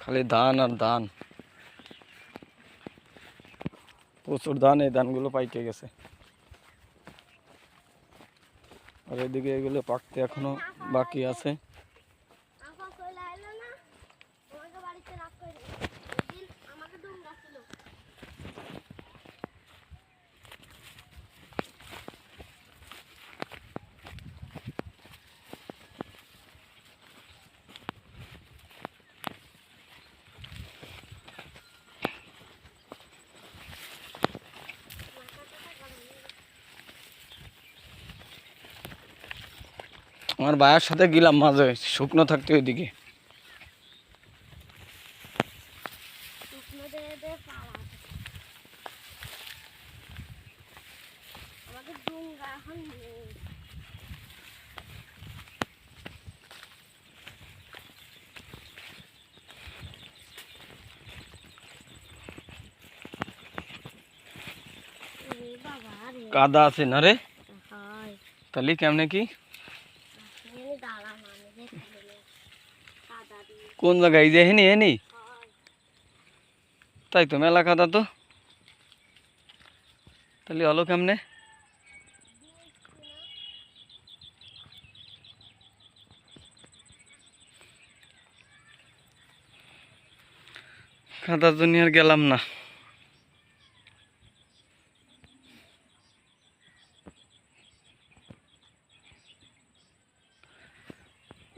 খালি ধান আর ধান, প্রচুর ধান। এই ধানগুলো পাইকে গেছে, আর এদিকে এগুলো পাকতে এখনো বাকি আছে। আমার ভাইয়ের সাথে গেলাম মাঝে, শুকনো থাকতে ওইদিকে। কাদা আছে না রে? তাহলে কেমনে কি, কোন জায়গায় যে হেনি হেনি? তাই তো, মেলা কাদা তো। তাহলে হলো কেমনে? কাদার জন্য আর গেলাম না।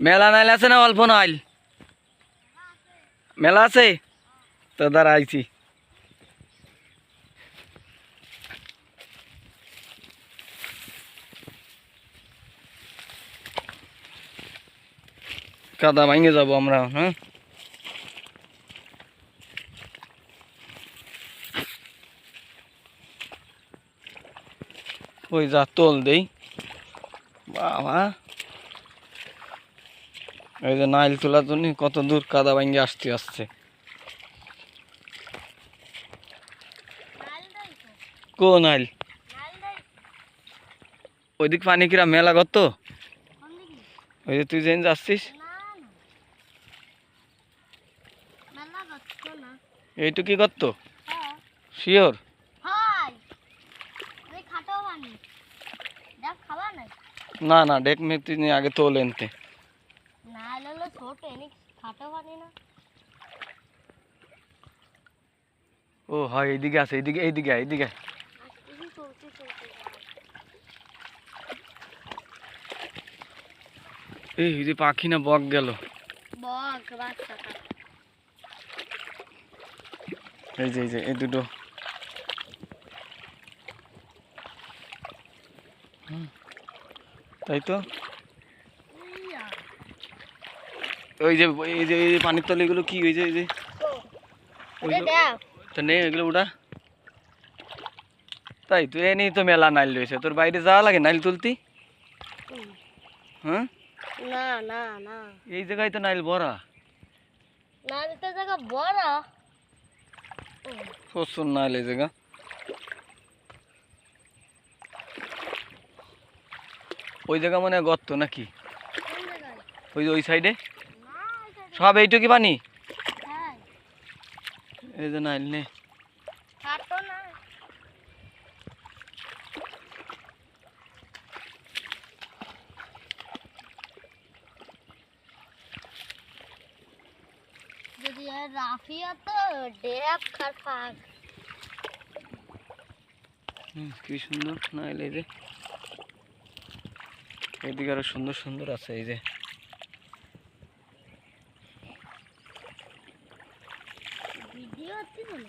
মেলা নাইল আছে না অল্প নাইল? মেলা আছে তো, দাঁড়া আইছি। কাদা ভাঙে যাবো আমরা। হ্যাঁ, ওই যা তোল দেই বাবা। এই যে নাইল তোলার জন্য কত দূর কাদা ভাঙে আসতে আসছে। কোন নাইল? ওইদিক পানি কিরা মেলা গত। ওই যে তুই যেন যাচ্ছিস, এইটু কি করত? শিওর? না না, ডেক মেতি নিয়ে আগে তোল এনতে। ও হয়, এইদিকে আছে, এইদিকে এইদিকে এইদিকে। এই যে পাখি না বক গেল? এই যে এই যে এই দুটো। তাই তো, ওই যে এই যে এই যে পানির তলে এগুলো কি হয়েছে? এই যে তো নেই এগুলো ওটা। তাই তো, এ নেই তো মেলা নাইল রয়েছে। তোর বাইরে যাওয়া লাগে নাইল তুলতি? হ্যাঁ, না না না, এই জায়গায় তো নাইল ভরা। নাইলটা জায়গা বড়, প্রচুর নাইল এই জায়গা। ওই জায়গা মানে গর্ত নাকি? ওই যে ওই সাইডে সব এইটুকি পানি। এই যে নাইল নে। যদি রাফিয়া তো ডেপ খারফাক। কি সুন্দর নাইল। এই যে এদিকে আরো সুন্দর সুন্দর আছে। এই যে ভিডিও হচ্ছে না?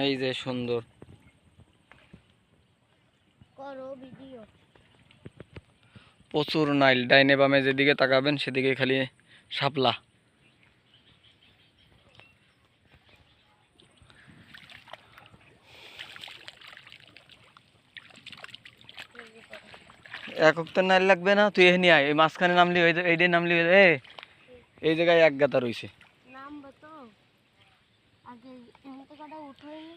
এই যে সুন্দর করো ভিডিও। প্রচুর নাইল। ডাইনে বামে যেদিকে তাকাবেন সেদিকে খালি শাপলা। একক তো নাইল লাগবে না, তুই এখানে আয়। এই মাঝখানে নামলি, এইটাই নামলি। এই জায়গায় এক গাদা রয়েছে। নামবো তো, আগে এখান থেকে উঠোইনি।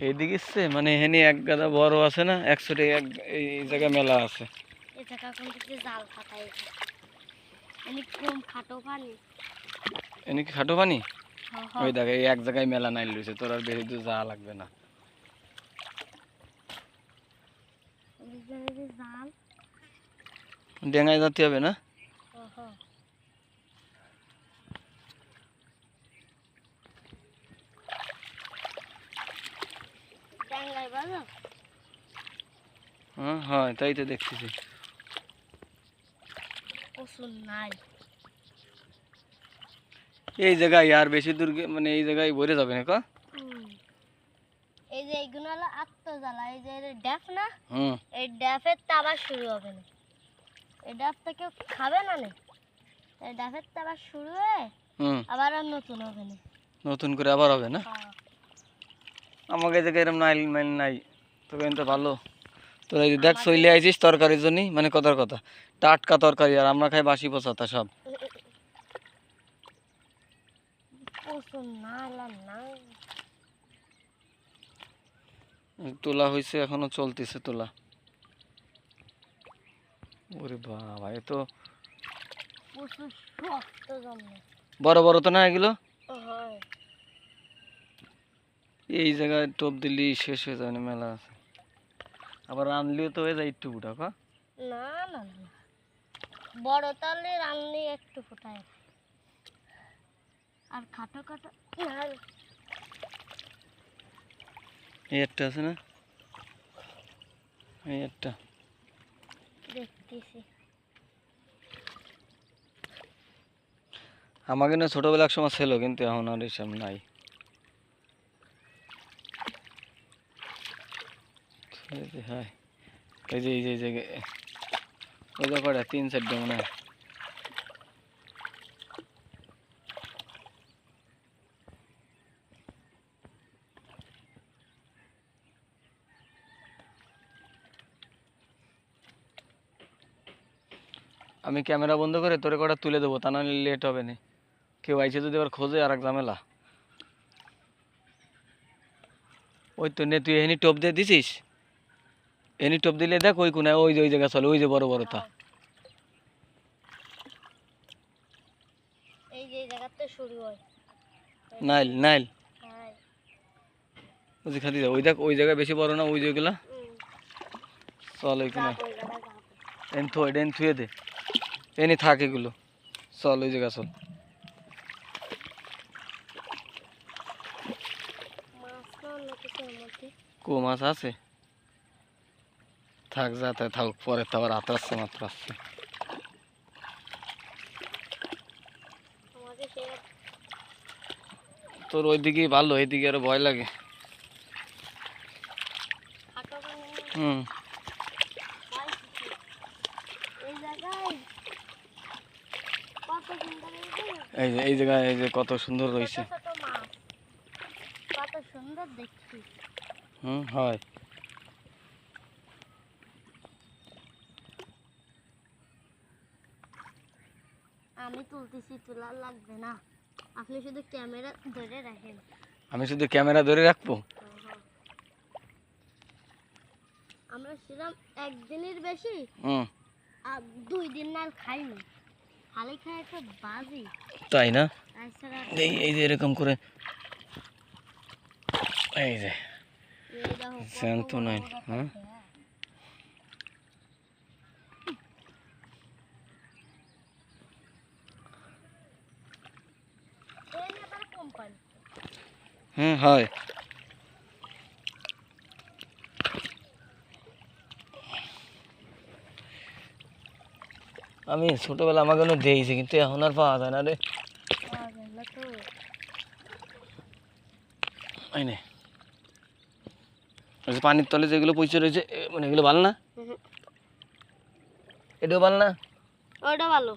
এইদিকে ইচ্ছে মানে এখানে এক গাদা বড় আছে না, 100 এক এই জায়গায় মেলা আছে। এই জায়গা কোন দিকে জাল খাটাই এনে কম খাটো পানি। এনে কি খাটো পানি? হ ওই দেখে এই এক জায়গায় মেলা নাইল রয়েছে, তোর আর বেশি দূর যাওয়া লাগবে না। এই জায়গায় জাল। ডেঙ্গায় যেতে হবে না? হ ডাঙ্গাই বাজো। হ্যাঁ হয়, তাই তো দেখতেছি। প্রচুর নাই এই জায়গায় আর বেশি দূর মানে এই জায়গায় ভরে যাবে না কা? এই যে এইগুলো হলো আত্মজ্বালা। এই যে ড্যাফ না, হুম। এই ড্যাফের তো আবার শুরু হবে না। এই ড্যাফ তো কেউ খাবে না নে। এই ড্যাফের তো আবার শুরু হয়ে আবার আর নতুন হবে না। নতুন করে আবার হবে না? আমাকে এই জায়গায় এরকম নাইল মাইল নাই, তবে তো ভালো। তোরা এই যে দেখ চলে আইছিস তরকারির জন্য, মানে কথার কথা টাটকা তরকারি, আর আমরা খাই বাসি পচাতা সব। প্রচুর নাল আর নাই। তোলা হয়েছে, এখনো চলতেছে তোলা। ওরে বাবা, এ তো প্রচুর শক্ত জন্মে। বড় বড় তো না এগুলো? হয় এই জায়গায় টোপ দিলি শেষ হয়ে যায় না, মেলা আছে। আবার রানলেও তো হয়ে যায় একটু ফুটা কা? না না না, বড় তালে রান্নি একটু ফোটায় আর খাটো খাটো নাল। এই একটা আছে না, এই একটা দেখতেছি। আমাকে না ছোটবেলা এক সময় ছিল, কিন্তু এখন আর এইসব নাই। হ্যাঁ, এই যে এই জায়গায় ওই যে কটা 3-4 মনে হয়। আমি ক্যামেরা বন্ধ করে তোরে কটা তুলে দেবো, তা নাহলে লেট হবে না। কেউ আইছে যদি আবার খোঁজে আর এক ঝামেলা। ওই তো নে, তুই এখানে টপ দিয়ে দিছিস, এনি টপ দিলে দেখ ওই কোনায় ওই যে ওই জায়গা চলে, ওই যে বড় বড় তা। এই যে জায়গাতে শুরু হয় নাইল নাইল হ্যাঁ। ওই যে খাদি ওই দেখ, ওই জায়গায় বেশি বড় না ওই যেগুলা। চল ওই কোনায় এন থো, এন থুয়ে দে, এনে থাক এগুলো। চল ওই জায়গা চল। কো মাছ আছে? থাক যাতে থাক, পরে তো আবার হাতে আসছে, মাত্র আসছে। তোর ওইদিকেই ভালো, এইদিকে আরো ভয় লাগে। হুম। এই যে এই জায়গায় এই যে কত সুন্দর রয়েছে। কত সুন্দর দেখছি। হুম হয়। আমি তুলতেছি, তোলা লাগবে না, আপনি শুধু ক্যামেরা ধরে রাখেন। আমি শুধু ক্যামেরা ধরে রাখবো? আমরা ছিলাম একদিনের বেশি, হুম। আর 2 দিন নাল খাইনি, খালি খাই একটা বাজি। তাই না? তাছাড়া এই এই যে এরকম করে, এই যে এই দেখো জ্যান্ত নাই। হ্যাঁ কোম্পানি। হুম হয়। আমি ছোটবেলা আমাকে দিয়েছি, কিন্তু এখন আর পাওয়া যায় না রে। এই নে, ওই যে পানির তলে যেগুলো পয়সা রয়েছে, মানে এগুলো ভালো না, এটাও ভালো না। ওটা ভালো।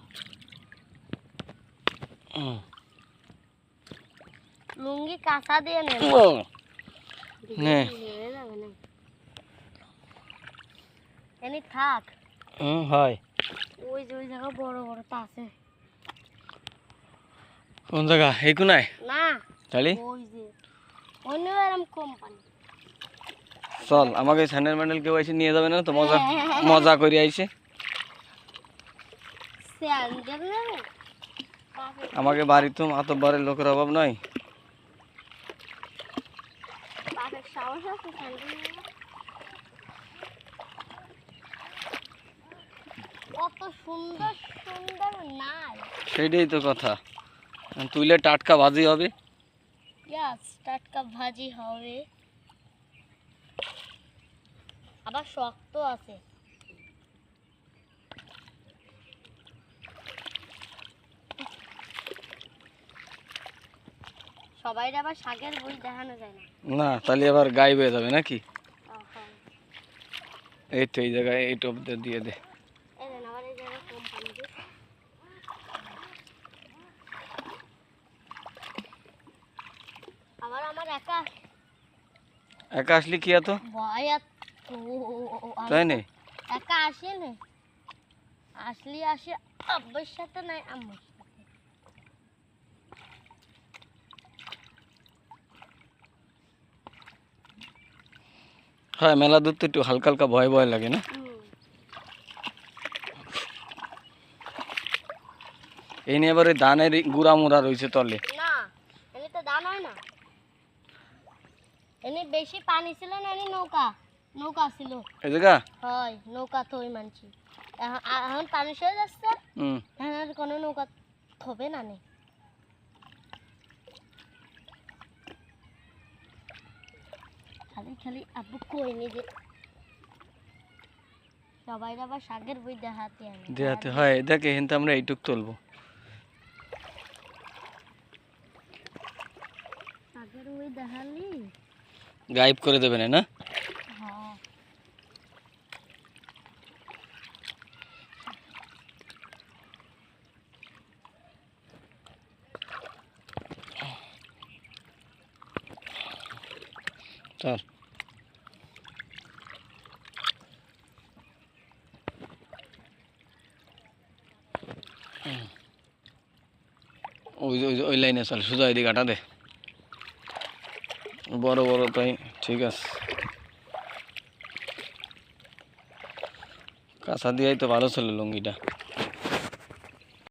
লুঙ্গি কাঁচা দিয়ে নেন। নে এনে থাক। হয়। ওই যে ওই জায়গা বড় বড় তা আছে। কোন জায়গা? এই কোনায় না, তাহলে ওই যে অন্য এরকম কোম্পানি। চল আমাকে স্যান্ডেল ম্যান্ডেল কেউ এসে নিয়ে যাবে না তো, মজা মজা করে আইসে। স্যান্ডেল নেবে? আমাকে বাড়িতে মাতব্বরের লোকের অভাব নয়। বাপের সাহস আছে স্যান্ডেল নেবে? কত সুন্দর সুন্দর নাই। সেটাই তো কথা, তুইলে টাটকা ভাজি হবে। ইয়াস, টাটকা ভাজি হবে, আবার শক্ত আছে। সবাই আবার শাকের বই দেখানো যায় না। না তাহলে আবার গায়েব হয়ে যাবে নাকি। আহা, এই তো এই জায়গায় এই টপ দিয়ে দে। এই দেন আবার এই জায়গায় কোম্পানি দিয়ে। আবার আমার একা একা আসলি কি এত? ভয় এত, তাই নে? একা আসে না, আসলে আসে আব্বার সাথে নাই আম্মার সাথে। হ্যাঁ মেলা দূর তো একটু হালকা হালকা ভয় ভয় লাগে না। এই নিয়ে এবার ওই ধানের গুড়া মুড়া রয়েছে তলে। না, এনে তো দান হয় না, এনে বেশি পানি ছিল না, এনে নৌকা নৌকা ছিল। এই জায়গা হয় নৌকা তো ওই মানছি, এখন পানি সরে যাচ্ছে, এখন আর কোনো নৌকা থবে না নে। খালি খালি আব্বু কই নি যে সবাই আবার শাকের বই দেখাতে আনে। দেখাতে হয়, দেখে কিন্তু আমরা এইটুক তুলবো। শাকের বই দেখালি গায়েব করে দেবে না? হ্যাঁ। চল ওই ওই ওই লাইনে চল, সোজা এদিকে কাটা দে, বড় বড় তাই ঠিক আছে। কাঁচা দিয়েই তো ভালো ছিল লুঙ্গিটা।